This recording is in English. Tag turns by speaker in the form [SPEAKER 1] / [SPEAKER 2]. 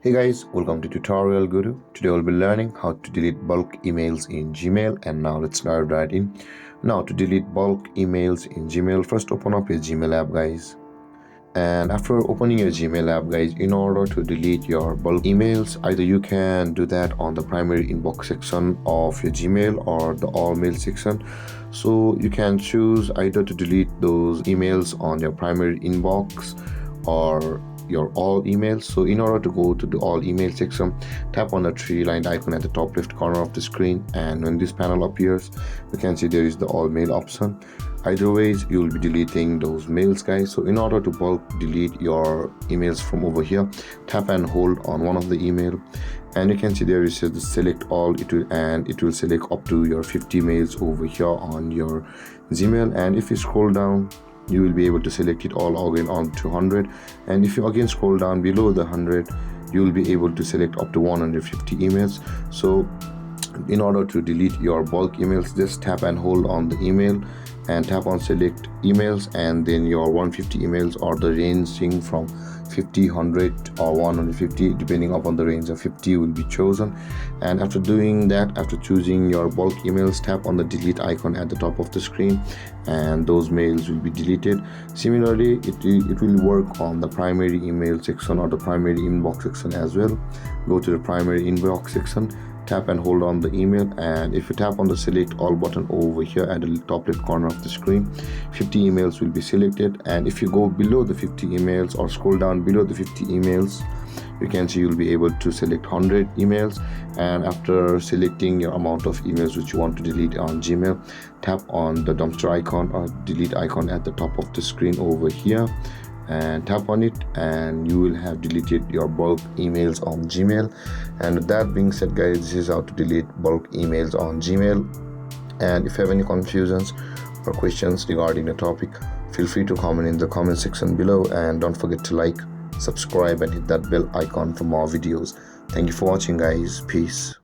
[SPEAKER 1] Hey guys, welcome to Tutorial Guru. Today we'll be learning how to delete bulk emails in Gmail, and now let's dive right in. Now to delete bulk emails in Gmail, first open up your Gmail app guys. And after opening your Gmail app guys, in order to delete your bulk emails, either you can do that on the primary inbox section of your Gmail or the all mail section. So you can choose either to delete those emails on your primary inbox or your all emails. So in order to go to the all email section, tap on the three-lined icon at the top left corner of the screen, and when this panel appears, you can see there is the all mail option. Either ways, you will be deleting those mails guys. So in order to bulk delete your emails from over here, tap and hold on one of the email, and you can see there is the select all, it will select up to your 50 mails over here on your Gmail. And if you scroll down, you will be able to select it all again on to 100, and if you again scroll down below the 100, you will be able to select up to 150 emails. So in order to delete your bulk emails, just tap and hold on the email and tap on select emails, and then your 150 emails or the ranging from 50, 100 or 150 depending upon the range of 50 will be chosen. And after doing that, after choosing your bulk emails, tap on the delete icon at the top of the screen, and those mails will be deleted. Similarly, it will work on the primary email section or the primary inbox section as well. Go to the primary inbox section, tap and hold on the email, and if you tap on the select all button over here at the top left corner of the screen, 50 emails will be selected. And if you go below the 50 emails or scroll down below the 50 emails, you can see you'll be able to select 100 emails. And after selecting your amount of emails which you want to delete on Gmail, tap on the dumpster icon or delete icon at the top of the screen over here and tap on it, and you will have deleted your bulk emails on Gmail. And with that being said guys, this is how to delete bulk emails on Gmail. And if you have any confusions or questions regarding the topic, feel free to comment in the comment section below, and don't forget to like, subscribe and hit that bell icon for more videos. Thank you for watching guys. Peace.